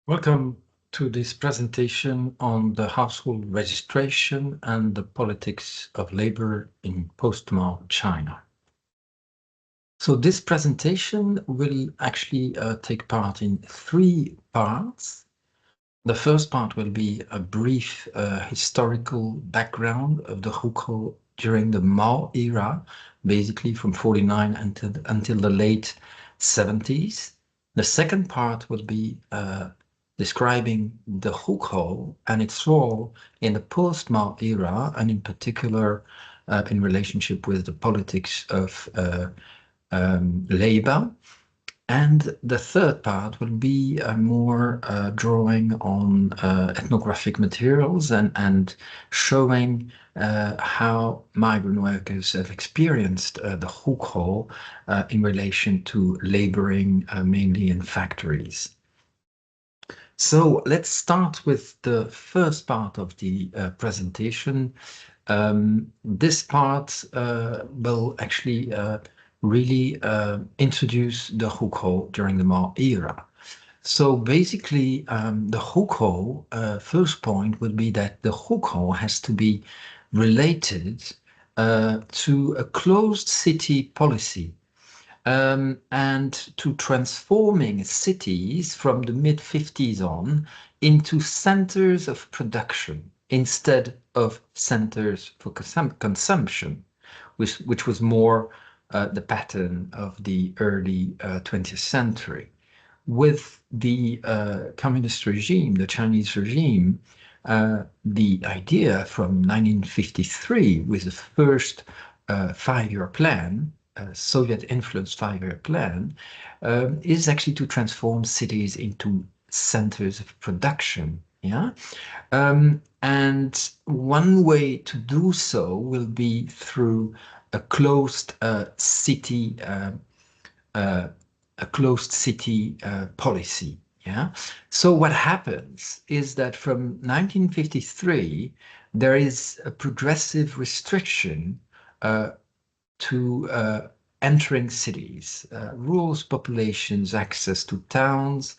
Welcome to this presentation on the household registration and the politics of labor in post-Mao China. So this presentation will actually take part in three parts. The first part will be a brief historical background of the hukou during the Mao era, basically from 49 until the late 70s. The second part will be describing the hukou and its role in the post-Mao era, and in particular in relationship with the politics of labor. And the third part will be more drawing on ethnographic materials and showing how migrant workers have experienced the hukou in relation to laboring mainly in factories. So let's start with the first part of the presentation. This part will actually really introduce the hukou during the Mao era. So basically, the hukou, first point would be that the hukou has to be related to a closed city policy. And to transforming cities from the mid-50s on into centers of production instead of centers for consumption, which was more the pattern of the early 20th century. With the communist regime, the Chinese regime, the idea from 1953 with the first five-year plan, Soviet-influenced five-year plan, is actually to transform cities into centers of production. Yeah, and one way to do so will be through a closed city policy. Yeah. So what happens is that from 1953 there is a progressive restriction to entering cities, rules populations' access to towns,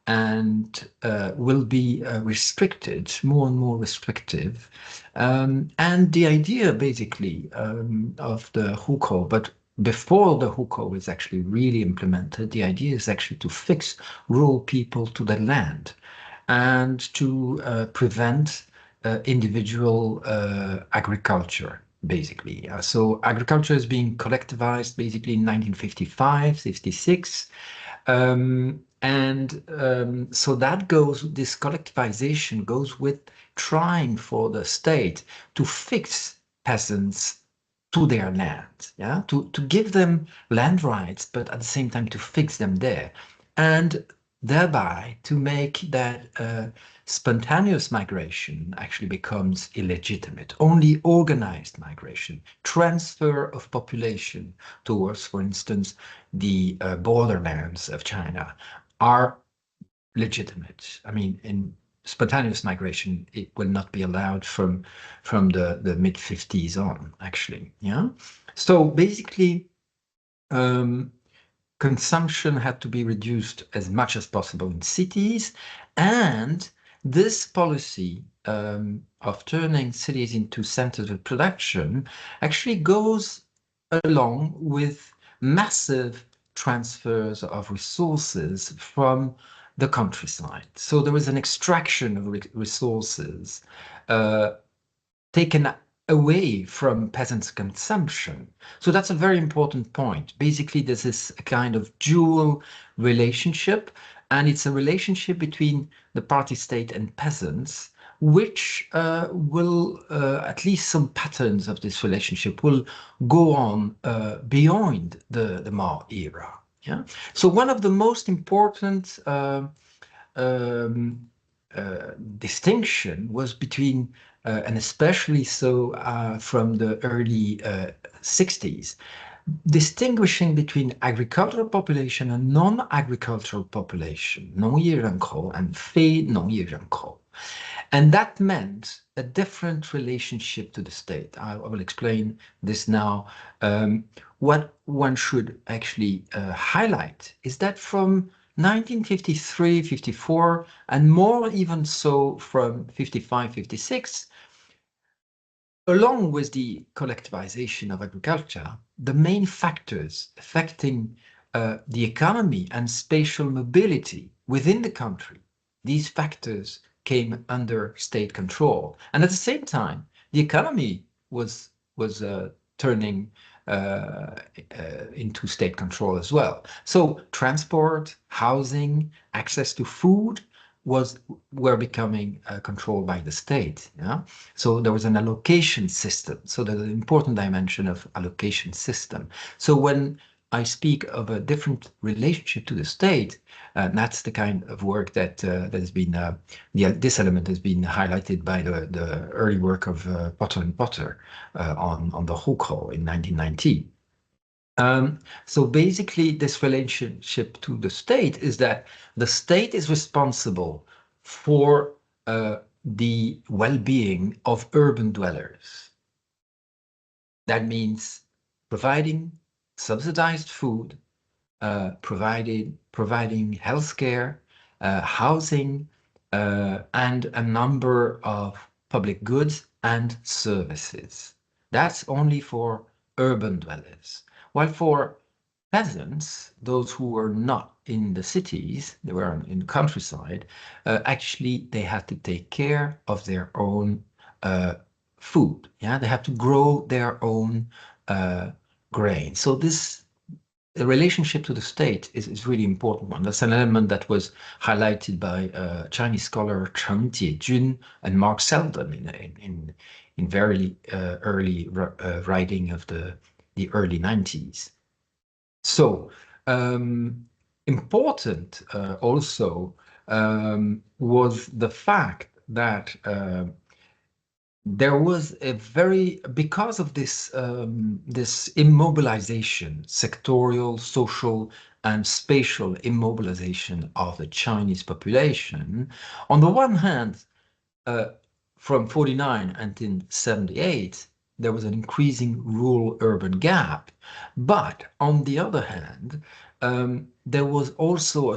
and will be restricted, more and more restrictive. And the idea basically of the hukou, but before the hukou is actually really implemented, the idea is actually to fix rural people to the land and to prevent individual agriculture, basically. So agriculture is being collectivized basically in 1955, 56. So that goes, this collectivization goes with trying for the state to fix peasants to their land, yeah, to give them land rights, but at the same time to fix them there, and thereby to make that spontaneous migration actually becomes illegitimate. Only organized migration, transfer of population towards, for instance, the borderlands of China are legitimate. I mean, in spontaneous migration, it will not be allowed from the mid-50s on, actually. Yeah. So basically, consumption had to be reduced as much as possible in cities, and this policy of turning cities into centers of production actually goes along with massive transfers of resources from the countryside. So there was an extraction of resources taken away from peasants' consumption. So that's a very important point. Basically, this is a kind of dual relationship, and it's a relationship between the party state and peasants, which will, at least some patterns of this relationship will go on beyond the Mao era. Yeah. So one of the most important distinction was between, and especially so from the early 60s, distinguishing between agricultural population and non-agricultural population, 农业人口 and 非农业人口. And that meant a different relationship to the state. I will explain this now. What one should actually highlight is that from 1953, 54, and more even so from 55, 56, along with the collectivization of agriculture, the main factors affecting the economy and spatial mobility within the country, these factors came under state control. And at the same time, the economy was turning into state control as well. So transport, housing, access to food were becoming controlled by the state. Yeah, so there was an allocation system. So there's an important dimension of allocation system. So when I speak of a different relationship to the state, that's the kind of work that that has been this element has been highlighted by the early work of Potter and Potter on the hukou in 1919. So basically, this relationship to the state is that the state is responsible for the well-being of urban dwellers. That means providing subsidized food, providing healthcare, housing, and a number of public goods and services. That's only for urban dwellers. While for peasants, those who were not in the cities, they were in the countryside, actually they had to take care of their own food. Yeah, they have to grow their own grain. So this the relationship to the state is really important one. That's an element that was highlighted by Chinese scholar Cheng Jiejun and Mark Selden in very early writing of the early 90s. So important also was the fact that there was a because of this this immobilization, sectorial, social, and spatial immobilization of the Chinese population. On the one hand, from 49 until 78, there was an increasing rural-urban gap. But on the other hand, there was also a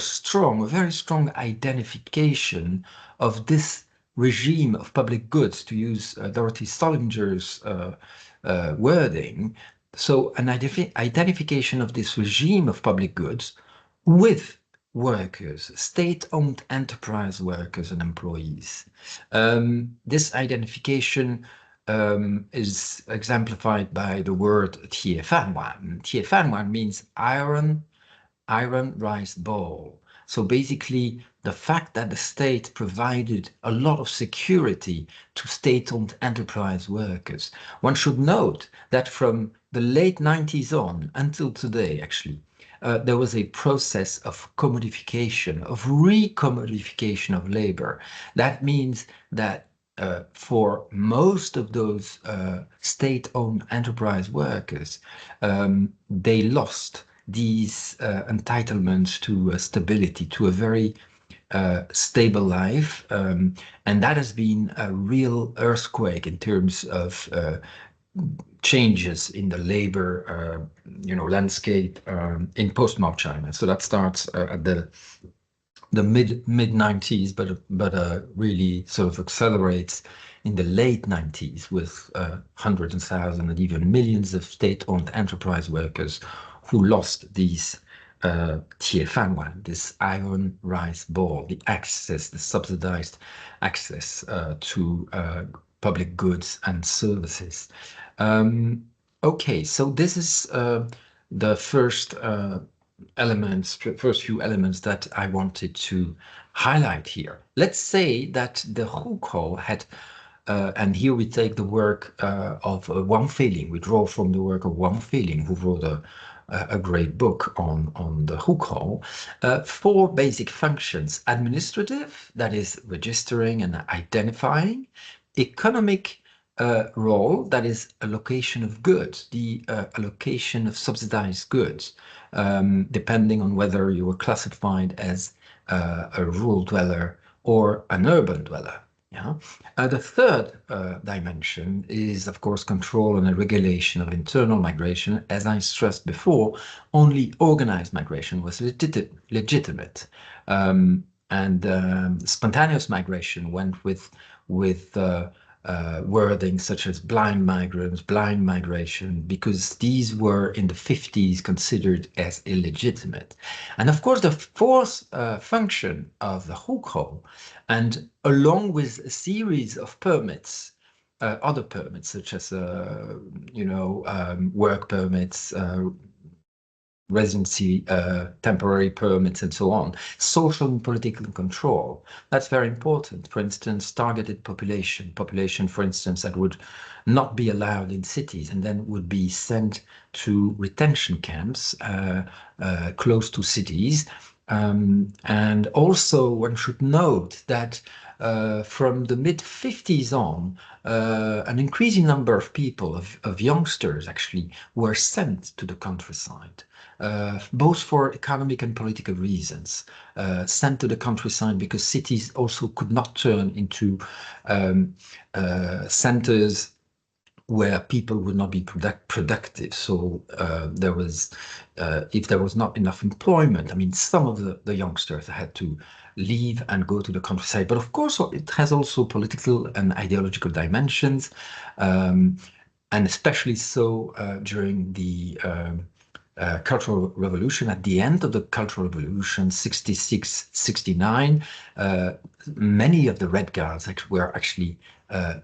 very strong identification of this regime of public goods, to use Dorothy Stollinger's wording. So an identification of this regime of public goods with workers, state-owned enterprise workers and employees. This identification is exemplified by the word 铁饭碗. 铁饭碗 means iron rice bowl. So basically, the fact that the state provided a lot of security to state-owned enterprise workers. One should note that from the late 90s on until today, actually, there was a process of commodification, of recommodification of labor. That means that for most of those state-owned enterprise workers, they lost these entitlements to stability, to a very stable life. And that has been a real earthquake in terms of changes in the labor landscape in post-Mao China. So that starts at the mid 90s, but really sort of accelerates in the late 90s with hundreds of thousands and even millions of state-owned enterprise workers who lost these 铁饭碗, this iron rice bowl, the subsidized access to public goods and services. Okay, so this is the first first few elements that I wanted to highlight here. Let's say that the hukou had, and here we take the work of Wang Feiling. We draw from the work of Wang Feiling, who wrote a great book on the hukou. 4 basic functions: administrative, that is registering and identifying; economic role, that is allocation of goods, the allocation of subsidized goods, depending on whether you were classified as a rural dweller or an urban dweller. Yeah. The third dimension is, of course, control and regulation of internal migration. As I stressed before, only organized migration was legitimate, and spontaneous migration went with wording such as blind migrants, blind migration, because these were in the 50s considered as illegitimate. And of course, the fourth function of the hukou, and along with a series of permits, other permits such as work permits, residency, temporary permits, and so on. Social and political control. That's very important. For instance, targeted population, for instance, that would not be allowed in cities and then would be sent to retention camps close to cities. And also, one should note that from the mid-50s on, an increasing number of people, of youngsters actually, were sent to the countryside. Both for economic and political reasons, sent to the countryside because cities also could not turn into centers where people would not be productive. So there was, if there was not enough employment, I mean, some of the youngsters had to leave and go to the countryside. But of course, it has also political and ideological dimensions, and especially so during the Cultural Revolution. At the end of the Cultural Revolution, 66, 69, many of the Red Guards were actually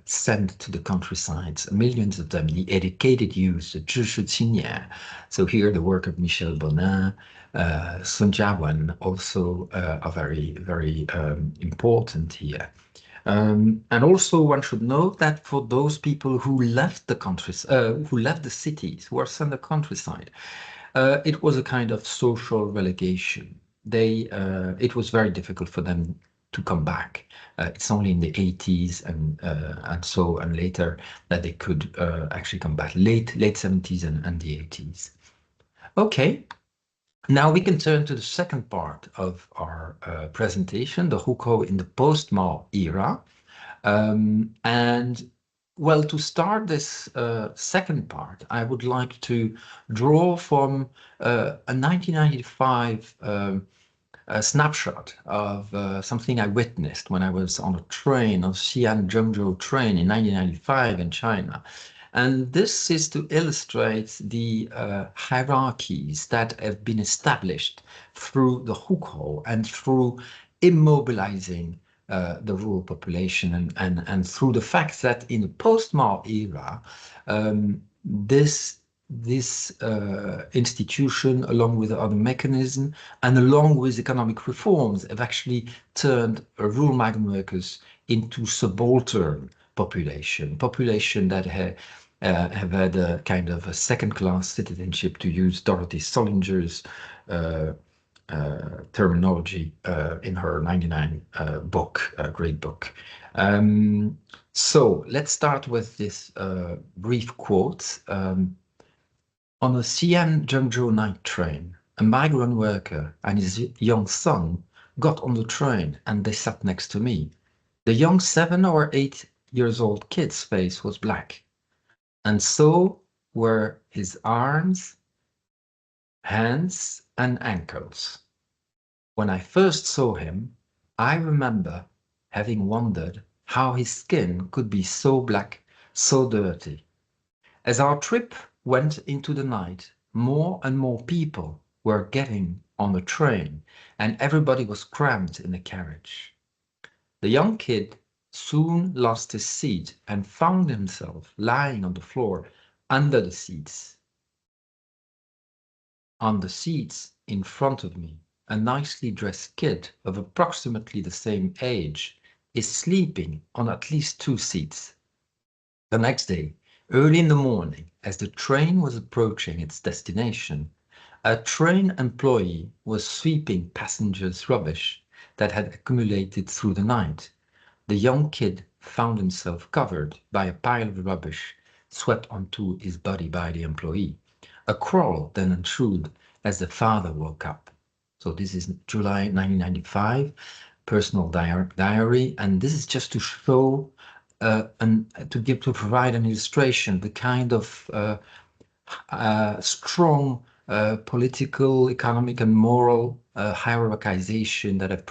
sent to the countrysides, millions of them, the educated youth, the 知识青年. So here the work of Michel Bonin, Sun Jiawen also are very, very important here. And also one should note that for those people who left the countries, who left the cities, who were sent to the countryside, it was a kind of social relegation. It was very difficult for them to come back. It's only in the 80s and later that they could actually come back. Late 70s and the 80s. Okay. Now we can turn to the second part of our presentation, the hukou in the post-Mao era. And well, to start this second part, I would like to draw from a 1995 a snapshot of something I witnessed when I was on a train, a Xi'an-Zhengzhou train in 1995 in China. And this is to illustrate the hierarchies that have been established through the hukou and through immobilizing the rural population, and through the fact that in the post-Mao era, this institution, along with other mechanisms and along with economic reforms, have actually turned rural migrant workers into subaltern population that have had a kind of a second-class citizenship, to use Dorothy Sollinger's terminology in her 99 book, great book. So let's start with this brief quote. On a Xi'an-Zhengzhou night train, a migrant worker and his young son got on the train and they sat next to me. The young 7 or 8 years old kid's face was black, and so were his arms, hands, and ankles. When I first saw him, I remember having wondered how his skin could be so black, so dirty. As our trip went into the night, more and more people were getting on the train, and everybody was crammed in the carriage. The young kid soon lost his seat and found himself lying on the floor under the seats. On the seats in front of me, a nicely dressed kid of approximately the same age is sleeping on at least 2 seats. The next day, early in the morning, as the train was approaching its destination, a train employee was sweeping passengers' rubbish that had accumulated through the night. The young kid found himself covered by a pile of rubbish swept onto his body by the employee. A quarrel then ensued as the father woke up. So this is July 1995. personal diary, and this is just to show and to provide an illustration, the kind of strong political, economic, and moral hierarchization that have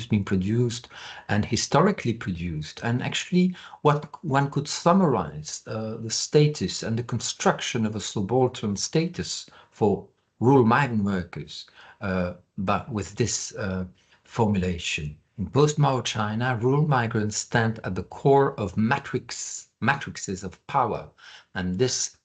been produced and historically produced. And actually, what one could summarize the status and the construction of a subaltern status for rural migrant workers, but with this formulation. In post-Mao China, rural migrants stand at the core of matrices of power, and this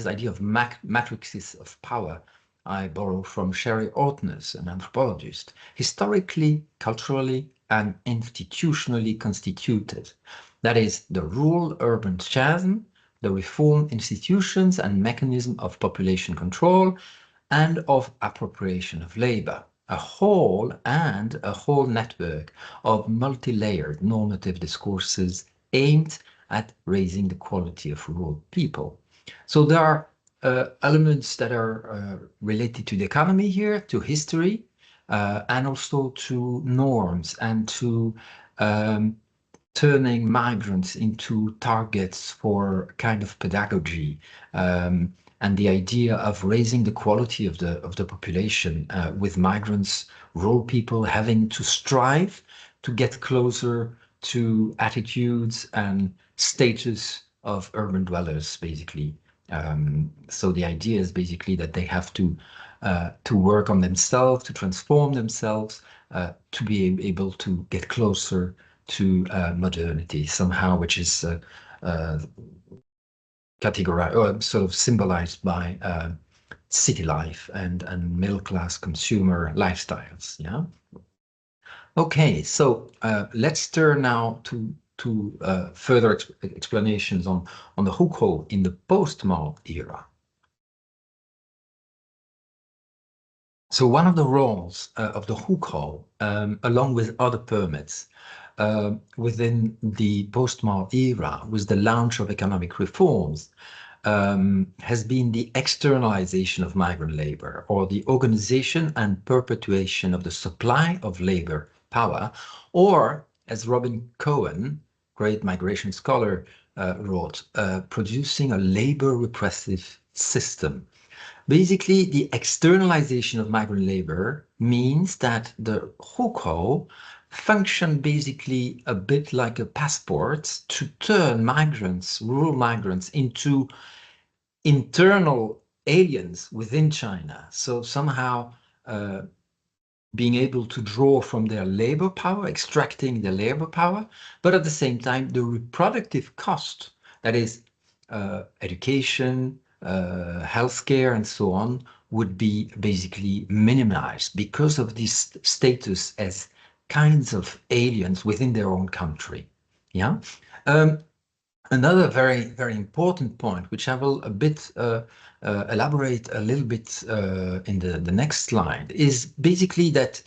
idea of matrices of power I borrow from Sherry Ortners, an anthropologist, historically, culturally, and institutionally constituted. That is, the rural-urban chasm, the reform institutions and mechanism of population control, and of appropriation of labor, a whole network of multi-layered normative discourses aimed at raising the quality of rural people. So there are elements that are related to the economy here, to history, and also to norms and to turning migrants into targets for kind of pedagogy, and the idea of raising the quality of the population, with migrants, rural people having to strive to get closer to attitudes and status of urban dwellers, basically. So the idea is basically that they have to work on themselves, to transform themselves, to be able to get closer to modernity somehow, which is categorized or sort of symbolized by city life and middle-class consumer lifestyles. Yeah. Okay, so let's turn now to further explanations on the hukou in the post-Mao era. So one of the roles of the hukou, along with other permits, within the post-Mao era, with the launch of economic reforms, has been the externalization of migrant labor, or the organization and perpetuation of the supply of labor power, or, as Robin Cohen, great migration scholar, wrote, producing a labor repressive system. Basically, the externalization of migrant labor means that the hukou function basically a bit like a passport to turn migrants, rural migrants, into internal aliens within China. So somehow being able to draw from their labor power, extracting the labor power, but at the same time, the reproductive cost, that is education, healthcare, and so on, would be basically minimized because of this status as kinds of aliens within their own country. Yeah. Another very, very important point, which I will a bit elaborate a little bit in the next slide, is basically that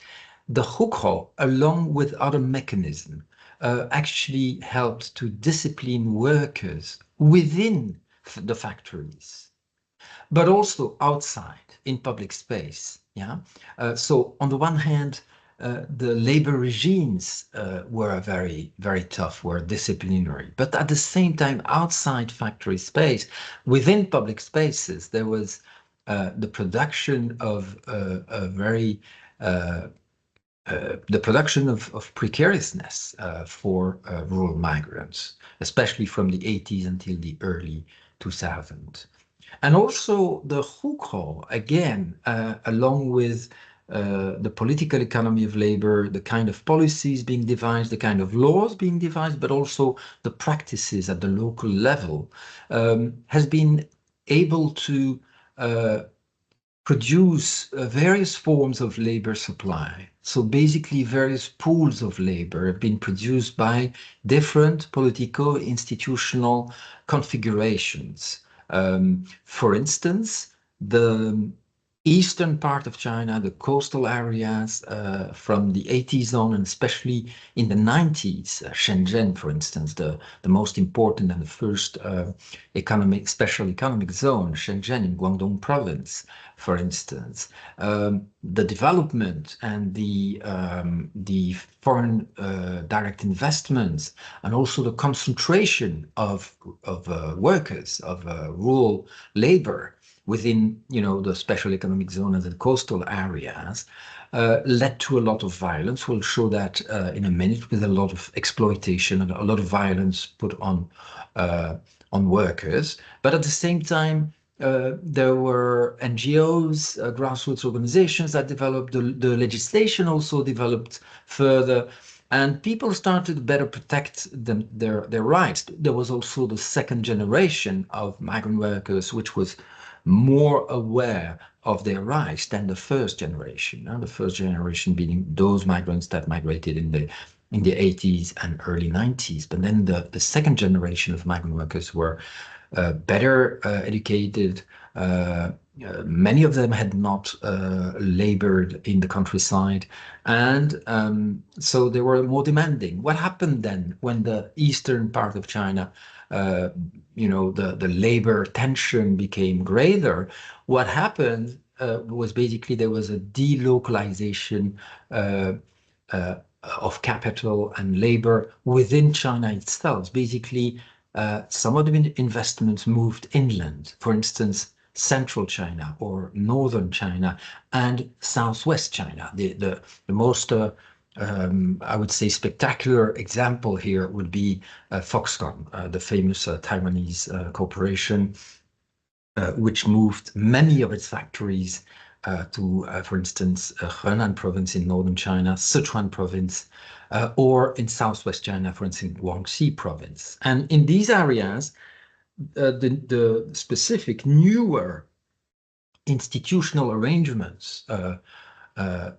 the hukou, along with other mechanisms, actually helped to discipline workers within the factories, but also outside in public space. Yeah. So on the one hand, the labor regimes were very, very tough, were disciplinary. But at the same time, outside factory space, within public spaces, there was the production of the production of precariousness for rural migrants, especially from the 80s until the early 2000s. And also the hukou, again, along with the political economy of labor, the kind of policies being devised, the kind of laws being devised, but also the practices at the local level, has been able to produce various forms of labor supply. So basically various pools of labor have been produced by different political institutional configurations. For instance, the eastern part of China, the coastal areas from the 80s on, and especially in the 90s, Shenzhen, for instance, the most important and the first special economic zone, Shenzhen in Guangdong province, for instance, the development and the foreign direct investments, and also the concentration of workers, of rural labor within, the special economic zone and the coastal areas, led to a lot of violence. We'll show that in a minute, with a lot of exploitation and a lot of violence put on workers. But at the same time, there were NGOs, grassroots organizations that developed. The legislation also developed further, and people started to better protect their rights. There was also the second generation of migrant workers, which was more aware of their rights than the first generation. The first generation being those migrants that migrated in the 80s and early 90s. But then the second generation of migrant workers were better educated. Many of them had not labored in the countryside, and so they were more demanding. What happened then when the eastern part of China, the labor tension became greater? What happened was basically there was a delocalization of capital and labor within China itself. Basically, some of the investments moved inland, for instance, central China or northern China and southwest China. The most, I would say, spectacular example here would be Foxconn, the famous Taiwanese corporation, which moved many of its factories to, for instance, Henan province in northern China, Sichuan province, or in southwest China, for instance, Guangxi province. And in these areas, the specific newer institutional arrangements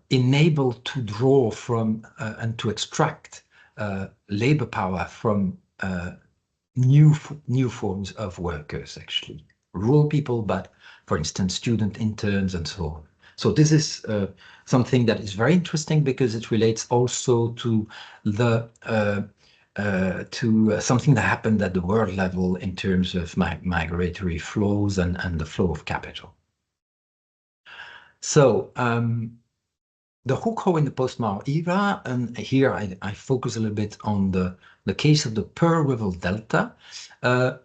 enable to draw from and to extract labor power from new forms of workers, actually. Rural people, but for instance, student interns and so on. So this is something that is very interesting because it relates also to the something that happened at the world level in terms of migratory flows and the flow of capital. So the hukou in the post-Mao era, and here I focus a little bit on the case of the Pearl River Delta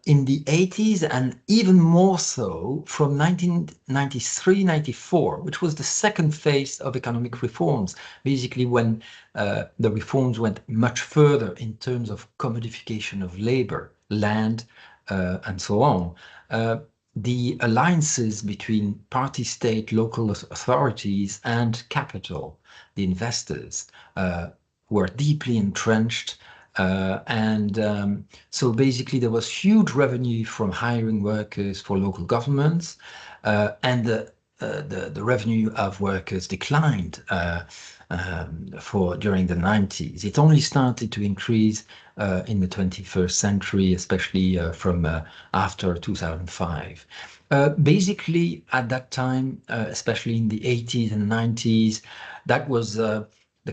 in the 80s, and even more so from 1993-94, which was the second phase of economic reforms, basically when the reforms went much further in terms of commodification of labor, land, and so on. The alliances between party state, local authorities, and capital, the investors, were deeply entrenched. So basically there was huge revenue from hiring workers for local governments, and the revenue of workers declined during the 90s. It only started to increase in the 21st century, especially from after 2005. Basically, at that time, especially in the 80s and 90s, that was the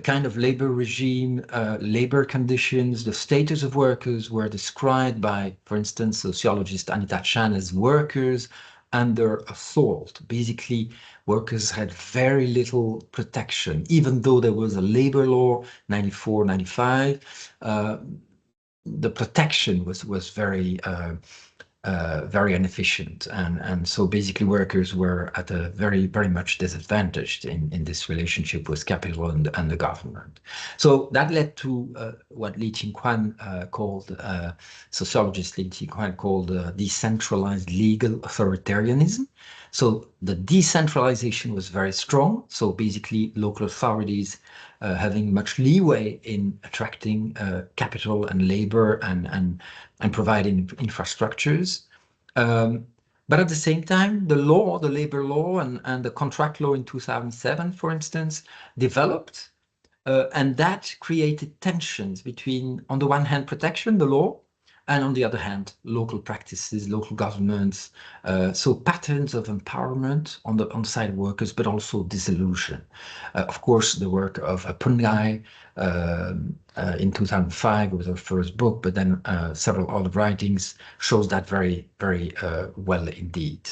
kind of labor regime, labor conditions, the status of workers were described by, for instance, sociologist Anita Chan as workers under assault. Basically, workers had very little protection, even though there was a labor law, 94, 95. The protection was very very inefficient, and so basically workers were at a very much disadvantaged in this relationship with capital and the government. So that led to what Li Qingquan called, sociologist Li Qingquan called decentralized legal authoritarianism. So the decentralization was very strong. So basically local authorities having much leeway in attracting capital and labor and providing infrastructures. But at the same time, the labor law and the contract law in 2007, for instance, developed. And that created tensions between, on the one hand, protection, the law, and on the other hand, local practices, local governments, so patterns of empowerment on the side of workers, but also disillusion. Of course, the work of Pun Ngai in 2005 was her first book, but then several other writings shows that very, very well indeed.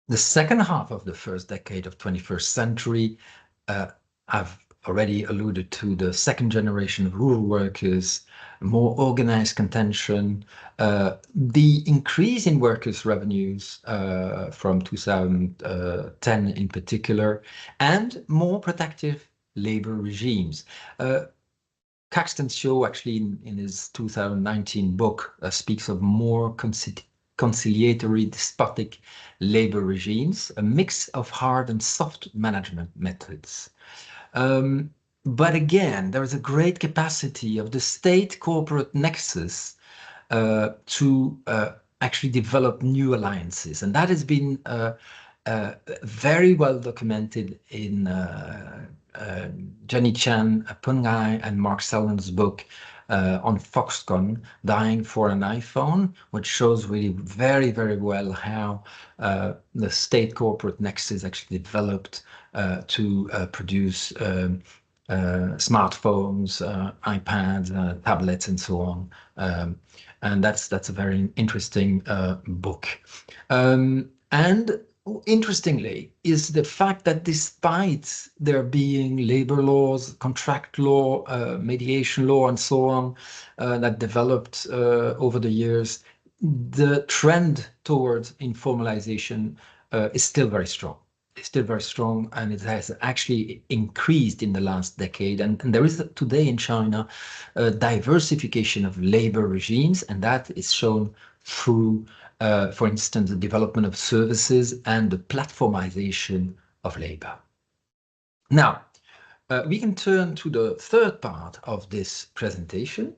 The second half of the first decade of 21st century, I've already alluded to the second generation of rural workers, more organized contention, the increase in workers' revenues from 2010 in particular, and more protective labor regimes. Caxton Show actually in his 2019 book speaks of more conciliatory, despotic labor regimes, a mix of hard and soft management methods. But again, there is a great capacity of the state-corporate nexus to actually develop new alliances. And that has been very well documented in Jenny Chan, Pun Ngai, and Mark Selland's book on Foxconn, Dying for an iPhone, which shows really very, very well how the state corporate nexus actually developed to produce smartphones, iPads, tablets, and so on. And that's a very interesting book. And interestingly is the fact that despite there being labor laws, contract law, mediation law, and so on that developed over the years, the trend towards informalization is still very strong. It's still very strong, and it has actually increased in the last decade. And there is today in China a diversification of labor regimes, and that is shown through for instance, the development of services and the platformization of labor. Now, we can turn to the third part of this presentation,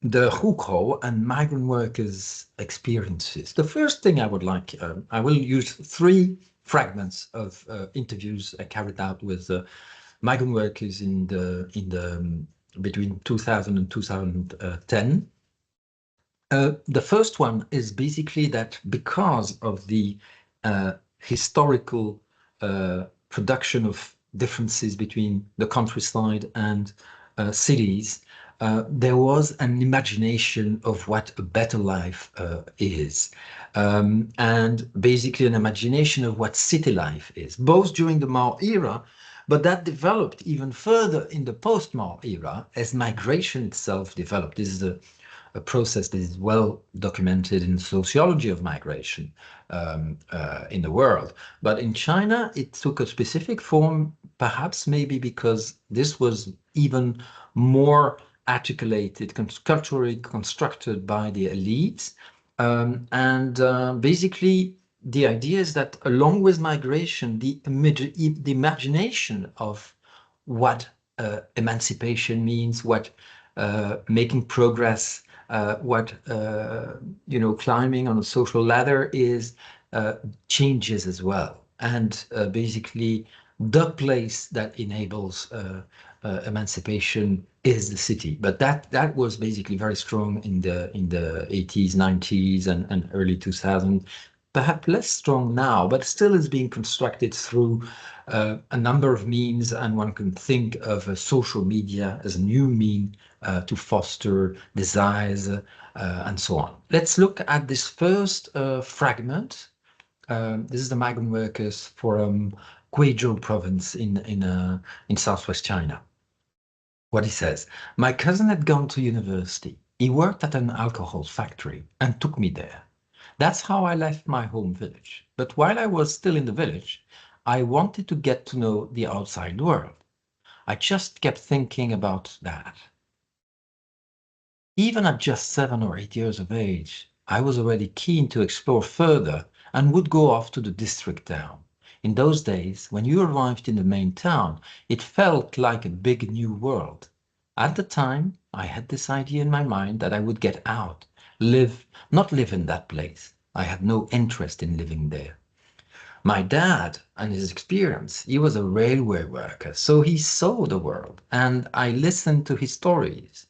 the hukou and migrant workers' experiences. The first thing I would like, I will use 3 fragments of interviews I carried out with migrant workers in the between 2000 and 2010. The first one is basically that because of the historical production of differences between the countryside and cities, there was an imagination of what a better life is, and basically an imagination of what city life is, both during the Mao era, but that developed even further in the post-Mao era as migration itself developed. This is a process that is well documented in the sociology of migration in the world. But in China, it took a specific form, perhaps maybe because this was even more articulated, culturally constructed by the elites. Basically, the idea is that along with migration, the imagination of what emancipation means, what making progress, what climbing on a social ladder is, changes as well. And basically, the place that enables emancipation is the city. But that was basically very strong in the 80s, 90s, and early 2000s. Perhaps less strong now, but still is being constructed through a number of means, and one can think of social media as a new mean to foster desires and so on. Let's look at this first fragment. This is the migrant workers from Guizhou province in southwest China. What he says: my cousin had gone to university. He worked at an alcohol factory and took me there. That's how I left my home village. But while I was still in the village, I wanted to get to know the outside world. I just kept thinking about that. Even at just 7 or 8 years of age, I was already keen to explore further and would go off to the district town. In those days, when you arrived in the main town, it felt like a big new world. At the time, I had this idea in my mind that I would get out, not live in that place. I had no interest in living there. My dad and his experience, he was a railway worker, so he saw the world, and I listened to his stories.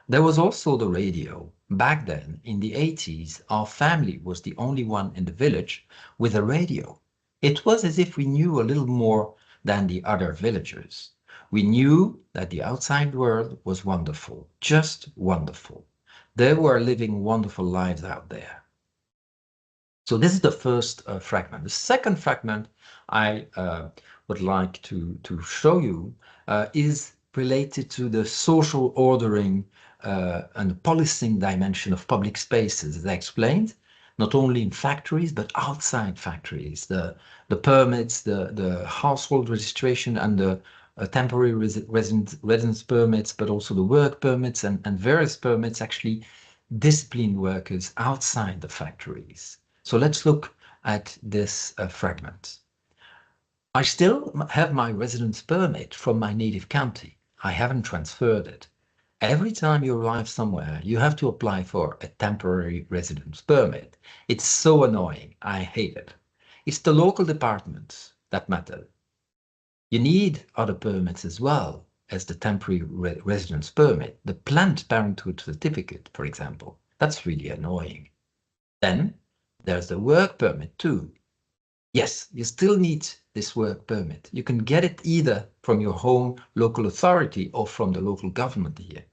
There was also the radio. Back then, in the 80s, our family was the only one in the village with a radio. It was as if we knew a little more than the other villagers. We knew that the outside world was wonderful, just wonderful. They were living wonderful lives out there. So this is the first fragment. The second fragment I would like to show you is related to the social ordering and the policing dimension of public spaces, as I explained, not only in factories, but outside factories. The permits, the household registration and the temporary residence permits, but also the work permits and various permits actually discipline workers outside the factories. So let's look at this fragment. I still have my residence permit from my native county. I haven't transferred it. Every time you arrive somewhere, you have to apply for a temporary residence permit. It's so annoying. I hate it. It's the local departments that matter. You need other permits as well as the temporary residence permit, the Planned Parenthood certificate, for example. That's really annoying. Then there's the work permit too. Yes, you still need this work permit. You can get it either from your home local authority or from the local government here.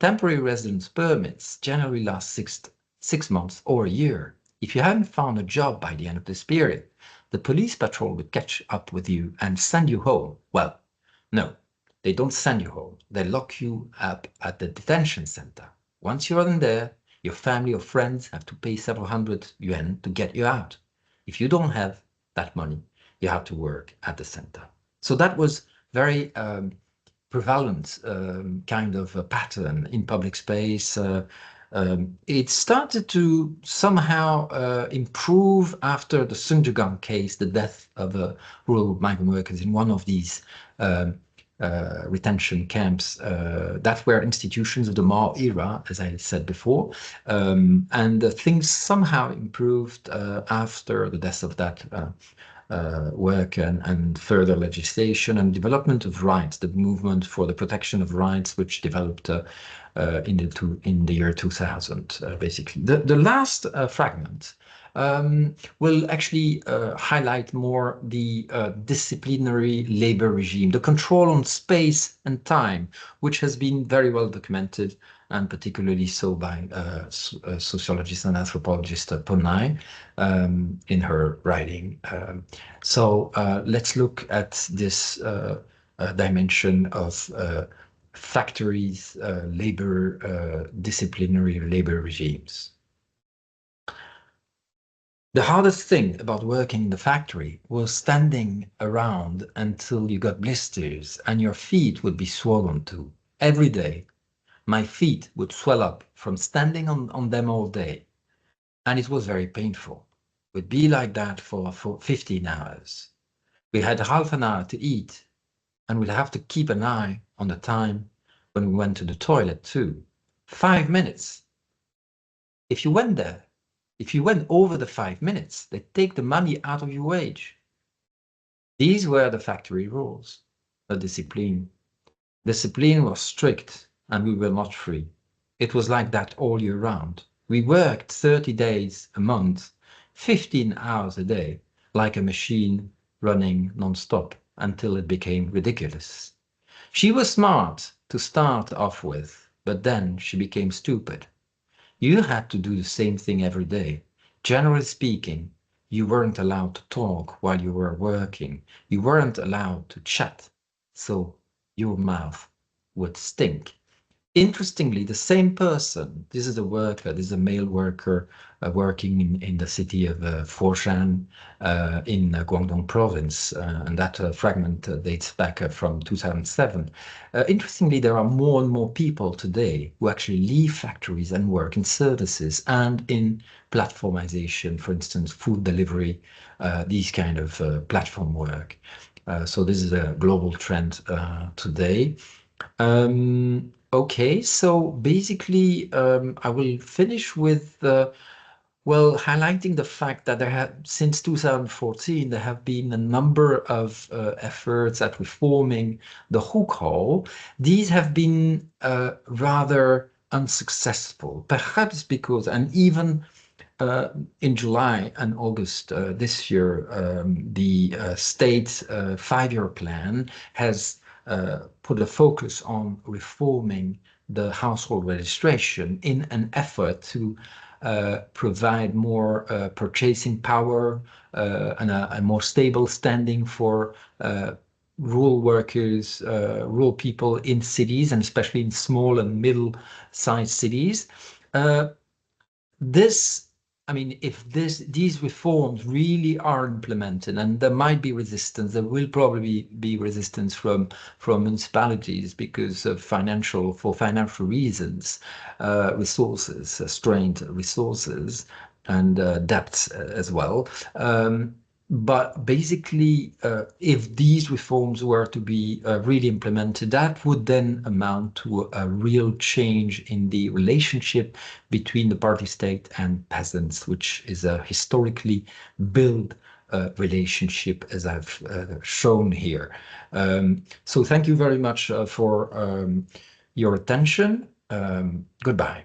Temporary residence permits generally last six months or a year. If you haven't found a job by the end of this period, the police patrol will catch up with you and send you home. Well, no, they don't send you home. They lock you up at the detention center. Once you're in there, your family or friends have to pay several hundred yuan to get you out. If you don't have that money, you have to work at the center. So that was very prevalent kind of a pattern in public space. It started to somehow improve after the Sunjagang case, the death of rural migrant workers in one of these retention camps that were institutions of the Mao era, as I said before. And things somehow improved after the death of that work and further legislation and development of rights, the movement for the protection of rights, which developed in the year 2000, basically. The last fragment will actually highlight more the disciplinary labor regime, the control on space and time, which has been very well documented, and particularly so by sociologist and anthropologist Ponai in her writing. So let's look at this dimension of factories, disciplinary labor regimes. The hardest thing about working in the factory was standing around until you got blisters and your feet would be swollen too. Every day, my feet would swell up from standing on them all day. And it was very painful. It would be like that for 15 hours. We had half an hour to eat and we'd have to keep an eye on the time when we went to the toilet too. 5 minutes. If you went over the 5 minutes, they take the money out of your wage. These were the factory rules, the discipline. Discipline was strict and we were not free. It was like that all year round. We worked 30 days a month, 15 hours a day, like a machine running non-stop until it became ridiculous. She was smart to start off with, but then she became stupid. You had to do the same thing every day. Generally speaking, you weren't allowed to talk while you were working. You weren't allowed to chat, so your mouth would stink. Interestingly, the same person, this is a worker, this is a male worker working in the city of Foshan in Guangdong province, and that fragment dates back from 2007. Interestingly, there are more and more people today who actually leave factories and work in services and in platformization, for instance, food delivery, these kind of platform work. So this is a global trend today. Okay, so basically, I will finish with Well, highlighting the fact that there have, since 2014, there have been a number of efforts at reforming the Hoekhal. These have been rather unsuccessful, perhaps because, and even in July and August this year, the state 5-year plan has put a focus on reforming the household registration in an effort to provide more purchasing power and a more stable standing for rural workers, rural people in cities, and especially in small and middle-sized cities. This, I mean, if these reforms really are implemented, and there might be resistance, there will probably be resistance from municipalities because of for financial reasons, resources, strained resources, and debts as well. But basically, if these reforms were to be really implemented, that would then amount to a real change in the relationship between the party state and peasants, which is a historically built relationship, as I've shown here. So thank you very much for your attention. Goodbye.